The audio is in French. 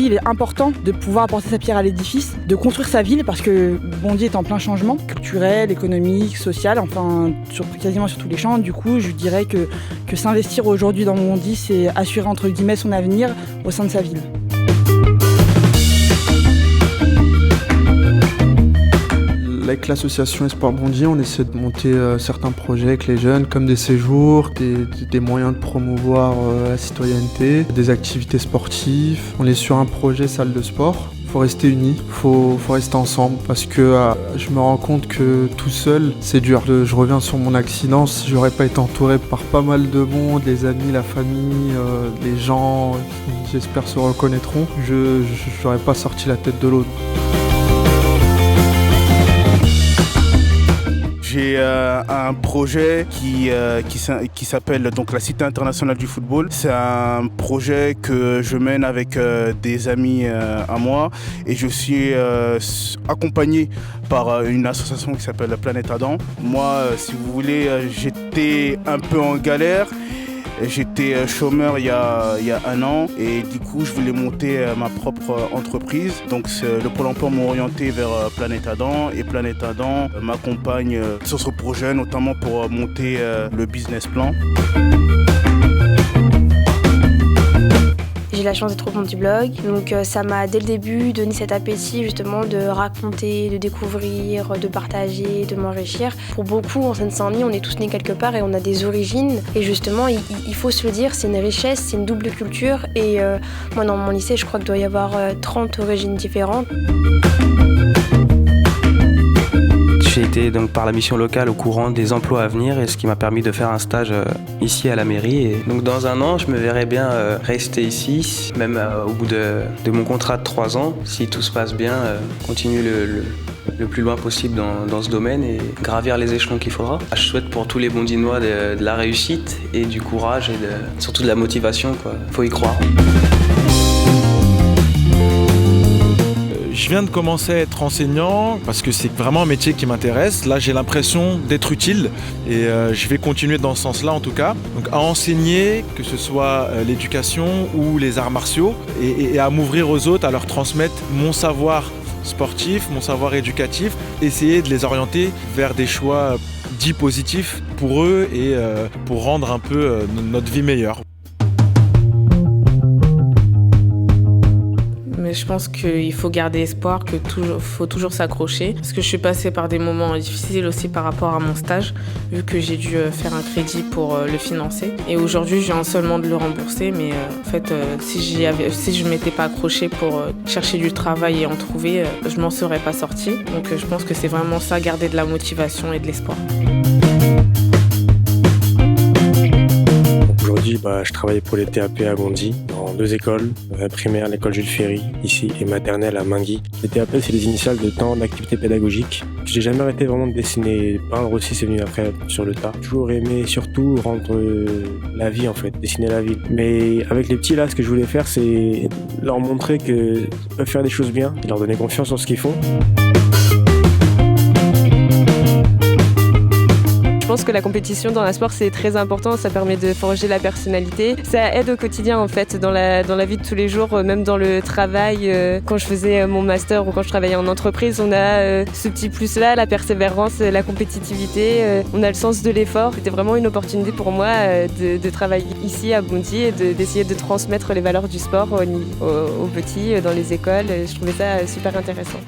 il est important de pouvoir apporter sa pierre à l'édifice, de construire sa ville, parce que Bondy est en plein changement culturel, économique, social, enfin quasiment sur tous les champs. Du coup, je dirais que s'investir aujourd'hui dans Bondy, c'est assurer entre guillemets son avenir au sein de sa ville. Avec l'association Espoir Bondy, on essaie de monter certains projets avec les jeunes, comme des séjours, des moyens de promouvoir la citoyenneté, des activités sportives. On est sur un projet salle de sport. Faut rester unis, faut rester ensemble, parce que je me rends compte que tout seul, c'est dur. Je reviens sur mon accident, si j'aurais pas été entouré par pas mal de monde, les amis, la famille, les gens qui, j'espère, se reconnaîtront, je n'aurais pas sorti la tête de l'eau. J'ai un projet qui s'appelle donc la Cité internationale du football. C'est un projet que je mène avec des amis à moi et je suis accompagné par une association qui s'appelle la Planète Adam. Moi, si vous voulez, j'étais un peu en galère. J'étais chômeur il y a 1 an et du coup je voulais monter ma propre entreprise. Donc le Pôle emploi m'a orienté vers Planète Adam et Planète Adam m'accompagne sur ce projet, notamment pour monter le business plan. J'ai la chance d'être au fond du blog, donc ça m'a dès le début donné cet appétit justement de raconter, de découvrir, de partager, de m'enrichir. Pour beaucoup en Seine-Saint-Denis, on est tous nés quelque part et on a des origines et justement il faut se le dire, c'est une richesse, c'est une double culture et moi dans mon lycée je crois qu'il doit y avoir 30 origines différentes. J'ai été donc par la mission locale au courant des emplois à venir et ce qui m'a permis de faire un stage ici à la mairie. Et donc dans 1 an, je me verrais bien rester ici, même au bout de mon contrat de 3 ans, si tout se passe bien, continuer le plus loin possible dans ce domaine et gravir les échelons qu'il faudra. Je souhaite pour tous les Bondinois de la réussite et du courage et surtout de la motivation, quoi. Faut y croire. Je viens de commencer à être enseignant parce que c'est vraiment un métier qui m'intéresse. Là, j'ai l'impression d'être utile et je vais continuer dans ce sens-là en tout cas. Donc à enseigner, que ce soit l'éducation ou les arts martiaux et à m'ouvrir aux autres, à leur transmettre mon savoir sportif, mon savoir éducatif, essayer de les orienter vers des choix dits positifs pour eux et pour rendre un peu notre vie meilleure. Mais je pense qu'il faut garder espoir, faut toujours s'accrocher. Parce que je suis passée par des moments difficiles aussi par rapport à mon stage, vu que j'ai dû faire un crédit pour le financer. Et aujourd'hui, je viens seulement de le rembourser, mais en fait, si je ne m'étais pas accrochée pour chercher du travail et en trouver, je m'en serais pas sortie. Donc je pense que c'est vraiment ça, garder de la motivation et de l'espoir. Aujourd'hui, je travaille pour les TAP à Bondy, dans 2 écoles, primaire, l'école Jules Ferry, ici, et maternelle à Mingui. Les TAP, c'est les initiales de temps d'activité pédagogique. J'ai jamais arrêté vraiment de dessiner. Peindre aussi, c'est venu après, sur le tas. Toujours aimé, surtout, rendre la vie, en fait, dessiner la vie. Mais avec les petits, là, ce que je voulais faire, c'est leur montrer qu'ils peuvent faire des choses bien, et leur donner confiance en ce qu'ils font. Je pense que la compétition dans la sport c'est très important, ça permet de forger la personnalité. Ça aide au quotidien en fait, dans la vie de tous les jours, même dans le travail. Quand je faisais mon master ou quand je travaillais en entreprise, on a ce petit plus-là, la persévérance, la compétitivité, on a le sens de l'effort. C'était vraiment une opportunité pour moi de travailler ici à Bondy et d'essayer de transmettre les valeurs du sport aux petits dans les écoles. Je trouvais ça super intéressant.